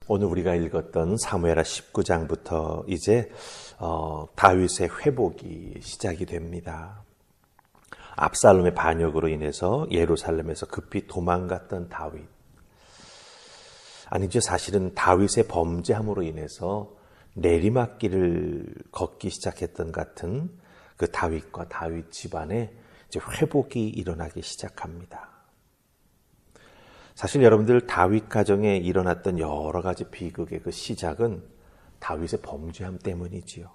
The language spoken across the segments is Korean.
오늘 우리가 읽었던 사무엘하 19장부터 이제 다윗의 회복이 시작이 됩니다. 압살롬의 반역으로 인해서 예루살렘에서 급히 도망갔던 다윗. 아니죠. 사실은 다윗의 범죄함으로 인해서 내리막길을 걷기 시작했던 같은 그 다윗과 다윗 집안에 이제 회복이 일어나기 시작합니다. 사실 여러분들 다윗 가정에 일어났던 여러 가지 비극의 그 시작은 다윗의 범죄함 때문이지요.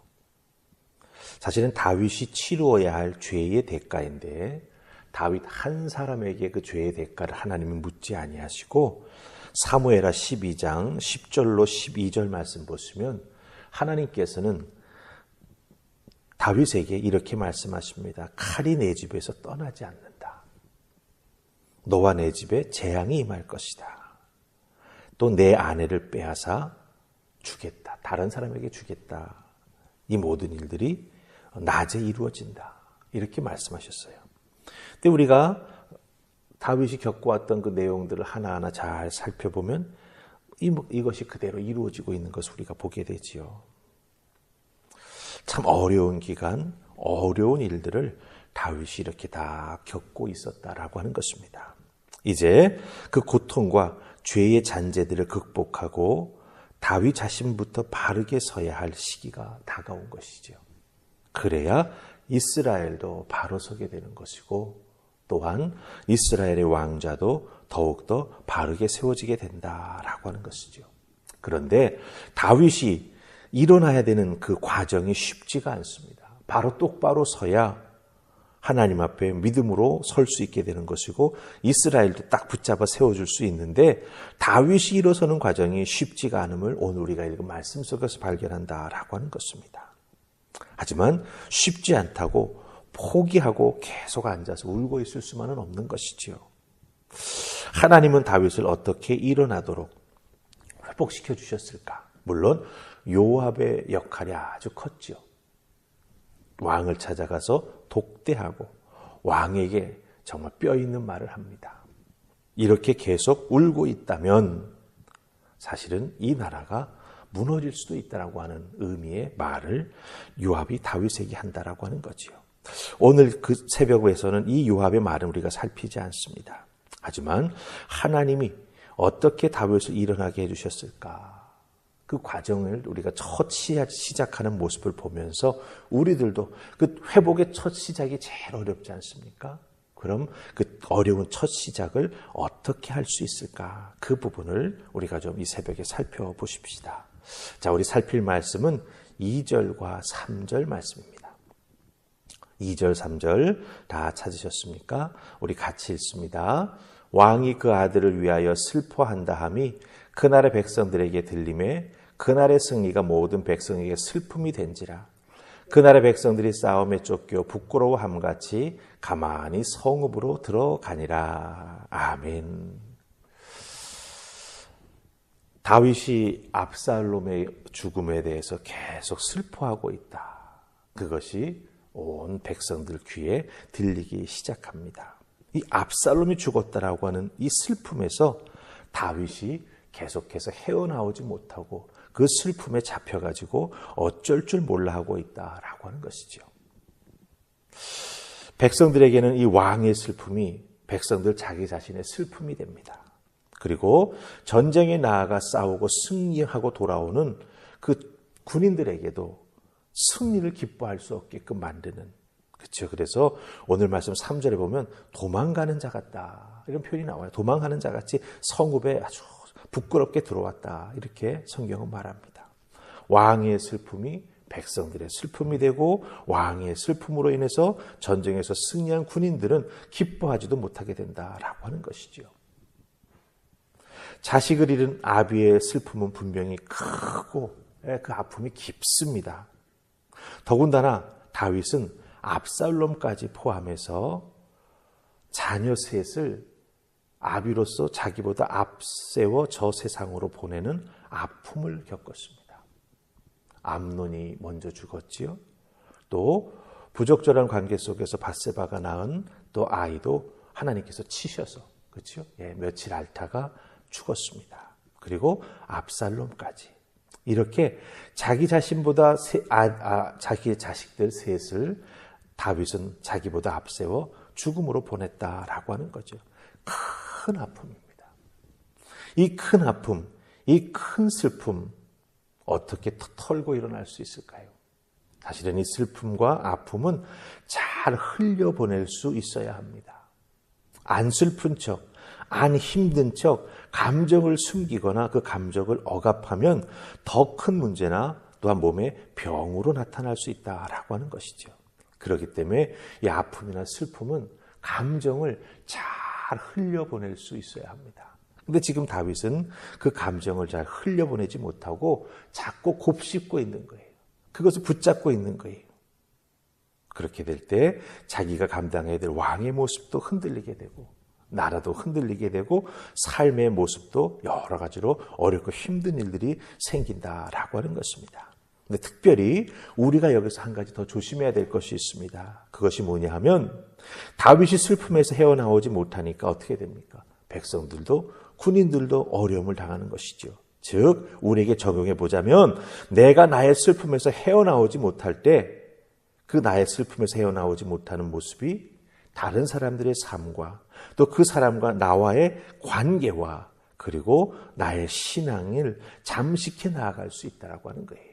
사실은 다윗이 치루어야 할 죄의 대가인데 다윗 한 사람에게 그 죄의 대가를 하나님은 묻지 아니하시고 사무엘하 12장 10절로 12절 말씀 보시면 하나님께서는 다윗에게 이렇게 말씀하십니다. 칼이 내 집에서 떠나지 않는다. 너와 내 집에 재앙이 임할 것이다. 또 내 아내를 빼앗아 주겠다. 다른 사람에게 주겠다. 이 모든 일들이 낮에 이루어진다. 이렇게 말씀하셨어요. 근데 우리가 다윗이 겪어왔던 그 내용들을 하나하나 잘 살펴보면 이것이 그대로 이루어지고 있는 것을 우리가 보게 되지요. 참 어려운 기간, 어려운 일들을 다윗이 이렇게 다 겪고 있었다라고 하는 것입니다. 이제 그 고통과 죄의 잔재들을 극복하고 다윗 자신부터 바르게 서야 할 시기가 다가온 것이죠. 그래야 이스라엘도 바로 서게 되는 것이고 또한 이스라엘의 왕자도 더욱더 바르게 세워지게 된다라고 하는 것이죠. 그런데 다윗이 일어나야 되는 그 과정이 쉽지가 않습니다. 바로 똑바로 서야 하나님 앞에 믿음으로 설 수 있게 되는 것이고 이스라엘도 딱 붙잡아 세워줄 수 있는데 다윗이 일어서는 과정이 쉽지가 않음을 오늘 우리가 읽은 말씀 속에서 발견한다라고 하는 것입니다. 하지만 쉽지 않다고 포기하고 계속 앉아서 울고 있을 수만은 없는 것이지요. 하나님은 다윗을 어떻게 일어나도록 회복시켜 주셨을까? 물론 요압의 역할이 아주 컸죠. 왕을 찾아가서 독대하고 왕에게 정말 뼈 있는 말을 합니다. 이렇게 계속 울고 있다면 사실은 이 나라가 무너질 수도 있다라고 하는 의미의 말을 요압이 다윗에게 한다라고 하는 거지요. 오늘 그 새벽에서는 이 요압의 말은 우리가 살피지 않습니다. 하지만 하나님이 어떻게 다윗을 일어나게 해주셨을까? 그 과정을 우리가 첫 시작하는 모습을 보면서 우리들도 그 회복의 첫 시작이 제일 어렵지 않습니까? 그럼 그 어려운 첫 시작을 어떻게 할 수 있을까? 그 부분을 우리가 좀 이 새벽에 살펴보십시다. 자, 우리 살필 말씀은 2절과 3절 말씀입니다. 2절, 3절 다 찾으셨습니까? 우리 같이 읽습니다. 왕이 그 아들을 위하여 슬퍼한다 함이 그날의 백성들에게 들림에 그날의 승리가 모든 백성에게 슬픔이 된지라. 그날의 백성들이 싸움에 쫓겨 부끄러워함같이 가만히 성읍으로 들어가니라. 아멘. 다윗이 압살롬의 죽음에 대해서 계속 슬퍼하고 있다. 그것이 온 백성들 귀에 들리기 시작합니다. 이 압살롬이 죽었다라고 하는 이 슬픔에서 다윗이 계속해서 헤어나오지 못하고 그 슬픔에 잡혀가지고 어쩔 줄 몰라 하고 있다라고 하는 것이죠. 백성들에게는 이 왕의 슬픔이 백성들 자기 자신의 슬픔이 됩니다. 그리고 전쟁에 나아가 싸우고 승리하고 돌아오는 그 군인들에게도 승리를 기뻐할 수 없게끔 만드는, 그렇죠. 그래서 오늘 말씀 3절에 보면 도망가는 자 같다 이런 표현이 나와요. 도망가는 자 같이 성읍에 아주 부끄럽게 들어왔다 이렇게 성경은 말합니다. 왕의 슬픔이 백성들의 슬픔이 되고 왕의 슬픔으로 인해서 전쟁에서 승리한 군인들은 기뻐하지도 못하게 된다라고 하는 것이죠. 자식을 잃은 아비의 슬픔은 분명히 크고 그 아픔이 깊습니다. 더군다나 다윗은 압살롬까지 포함해서 자녀 셋을 아비로서 자기보다 앞세워 저 세상으로 보내는 아픔을 겪었습니다. 암논이 먼저 죽었지요. 또 부적절한 관계 속에서 밧세바가 낳은 또 아이도 하나님께서 치셔서, 그렇죠? 며칠 앓다가 죽었습니다. 그리고 압살롬까지. 이렇게 자기 자신보다 자기의 자식들 셋을 다윗은 자기보다 앞세워 죽음으로 보냈다라고 하는 거죠. 큰 아픔입니다. 이 큰 아픔, 이 큰 슬픔 어떻게 털고 일어날 수 있을까요? 사실은 이 슬픔과 아픔은 잘 흘려보낼 수 있어야 합니다. 안 슬픈 척, 안 힘든 척 감정을 숨기거나 그 감정을 억압하면 더 큰 문제나 또한 몸의 병으로 나타날 수 있다라고 하는 것이죠. 그렇기 때문에 이 아픔이나 슬픔은 감정을 잘 흘려보낼 수 있어야 합니다. 근데 지금 다윗은 그 감정을 잘 흘려보내지 못하고 자꾸 곱씹고 있는 거예요. 그것을 붙잡고 있는 거예요. 그렇게 될 때 자기가 감당해야 될 왕의 모습도 흔들리게 되고 나라도 흔들리게 되고 삶의 모습도 여러 가지로 어렵고 힘든 일들이 생긴다라고 하는 것입니다. 근데 특별히 우리가 여기서 한 가지 더 조심해야 될 것이 있습니다. 그것이 뭐냐 하면 다윗이 슬픔에서 헤어나오지 못하니까 어떻게 됩니까? 백성들도 군인들도 어려움을 당하는 것이죠. 즉 우리에게 적용해 보자면 내가 나의 슬픔에서 헤어나오지 못할 때 그 나의 슬픔에서 헤어나오지 못하는 모습이 다른 사람들의 삶과 또 그 사람과 나와의 관계와 그리고 나의 신앙을 잠식해 나아갈 수 있다고 하는 거예요.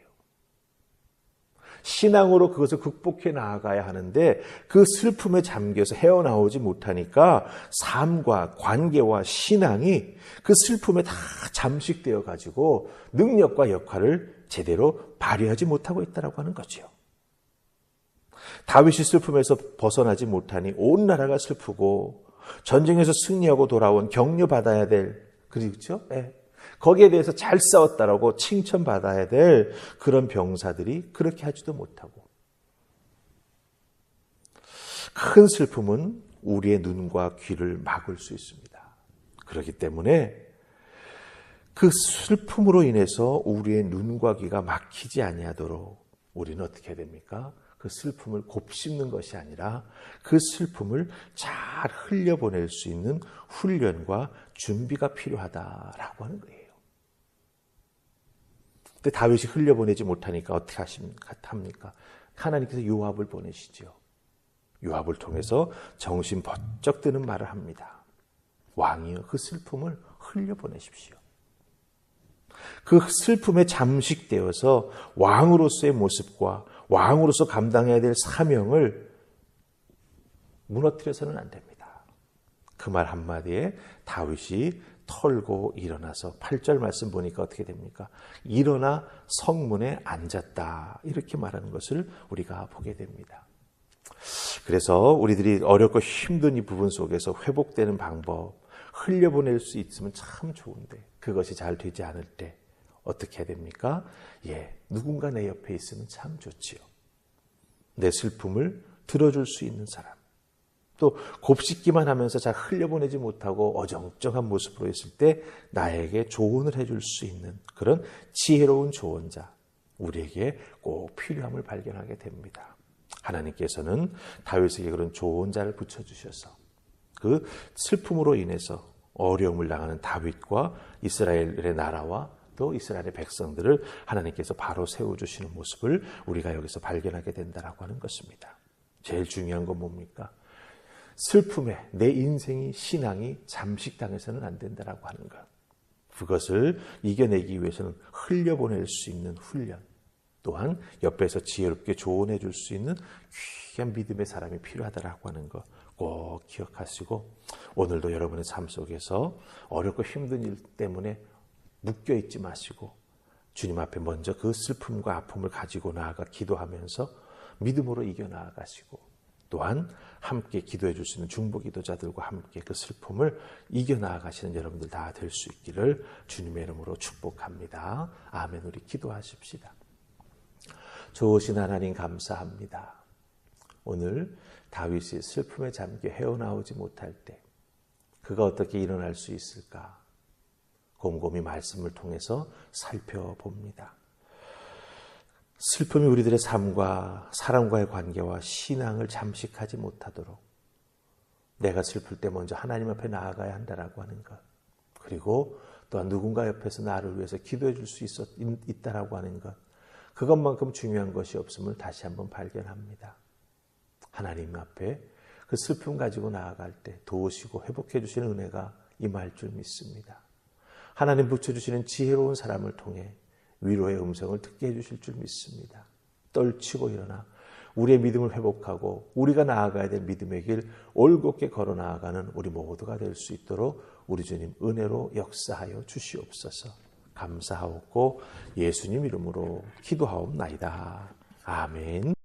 신앙으로 그것을 극복해 나아가야 하는데 그 슬픔에 잠겨서 헤어나오지 못하니까 삶과 관계와 신앙이 그 슬픔에 다 잠식되어 가지고 능력과 역할을 제대로 발휘하지 못하고 있다고 하는 거죠. 다윗이 슬픔에서 벗어나지 못하니 온 나라가 슬프고 전쟁에서 승리하고 돌아온 격려받아야 될 그렇죠? 네. 거기에 대해서 잘 싸웠다라고 칭찬받아야 될 그런 병사들이 그렇게 하지도 못하고 큰 슬픔은 우리의 눈과 귀를 막을 수 있습니다. 그렇기 때문에 그 슬픔으로 인해서 우리의 눈과 귀가 막히지 아니하도록 우리는 어떻게 해야 됩니까? 그 슬픔을 곱씹는 것이 아니라 그 슬픔을 잘 흘려보낼 수 있는 훈련과 준비가 필요하다라고 하는 거예요. 근데 다윗이 흘려보내지 못하니까 어떻게 합니까? 하나님께서 요압을 보내시죠. 요압을 통해서 정신 번쩍 드는 말을 합니다. 왕이여 그 슬픔을 흘려보내십시오. 그 슬픔에 잠식되어서 왕으로서의 모습과 왕으로서 감당해야 될 사명을 무너뜨려서는 안 됩니다. 그 말 한마디에 다윗이 털고 일어나서 8절 말씀 보니까 어떻게 됩니까? 일어나 성문에 앉았다. 이렇게 말하는 것을 우리가 보게 됩니다. 그래서 우리들이 어렵고 힘든 이 부분 속에서 회복되는 방법, 흘려보낼 수 있으면 참 좋은데 그것이 잘 되지 않을 때 어떻게 해야 됩니까? 누군가 내 옆에 있으면 참 좋지요. 내 슬픔을 들어줄 수 있는 사람. 또 곱씹기만 하면서 잘 흘려보내지 못하고 어정쩡한 모습으로 있을 때 나에게 조언을 해줄 수 있는 그런 지혜로운 조언자, 우리에게 꼭 필요함을 발견하게 됩니다. 하나님께서는 다윗에게 그런 조언자를 붙여주셔서 그 슬픔으로 인해서 어려움을 당하는 다윗과 이스라엘의 나라와 또 이스라엘의 백성들을 하나님께서 바로 세워주시는 모습을 우리가 여기서 발견하게 된다라고 하는 것입니다. 제일 중요한 건 뭡니까? 슬픔에 내 인생이 신앙이 잠식당해서는 안 된다라고 하는 것. 그것을 이겨내기 위해서는 흘려보낼 수 있는 훈련, 또한 옆에서 지혜롭게 조언해 줄 수 있는 귀한 믿음의 사람이 필요하다라고 하는 것 꼭 기억하시고 오늘도 여러분의 삶 속에서 어렵고 힘든 일 때문에 묶여있지 마시고 주님 앞에 먼저 그 슬픔과 아픔을 가지고 나아가 기도하면서 믿음으로 이겨나아가시고 또한 함께 기도해 줄 수 있는 중보 기도자들과 함께 그 슬픔을 이겨나아가시는 여러분들 다 될 수 있기를 주님의 이름으로 축복합니다. 아멘. 우리 기도하십시다. 좋으신 하나님 감사합니다. 오늘 다윗이 슬픔에 잠겨 헤어나오지 못할 때 그가 어떻게 일어날 수 있을까? 곰곰이 말씀을 통해서 살펴봅니다. 슬픔이 우리들의 삶과 사람과의 관계와 신앙을 잠식하지 못하도록 내가 슬플 때 먼저 하나님 앞에 나아가야 한다라고 하는 것. 그리고 또한 누군가 옆에서 나를 위해서 기도해 줄 수 있다라고 하는 것, 그것만큼 중요한 것이 없음을 다시 한번 발견합니다. 하나님 앞에 그 슬픔 가지고 나아갈 때 도우시고 회복해 주시는 은혜가 임할 줄 믿습니다. 하나님 붙여주시는 지혜로운 사람을 통해 위로의 음성을 듣게 해주실 줄 믿습니다. 떨치고 일어나 우리의 믿음을 회복하고 우리가 나아가야 될 믿음의 길 올곧게 걸어 나아가는 우리 모두가 될 수 있도록 우리 주님 은혜로 역사하여 주시옵소서. 감사하옵고 예수님 이름으로 기도하옵나이다. 아멘.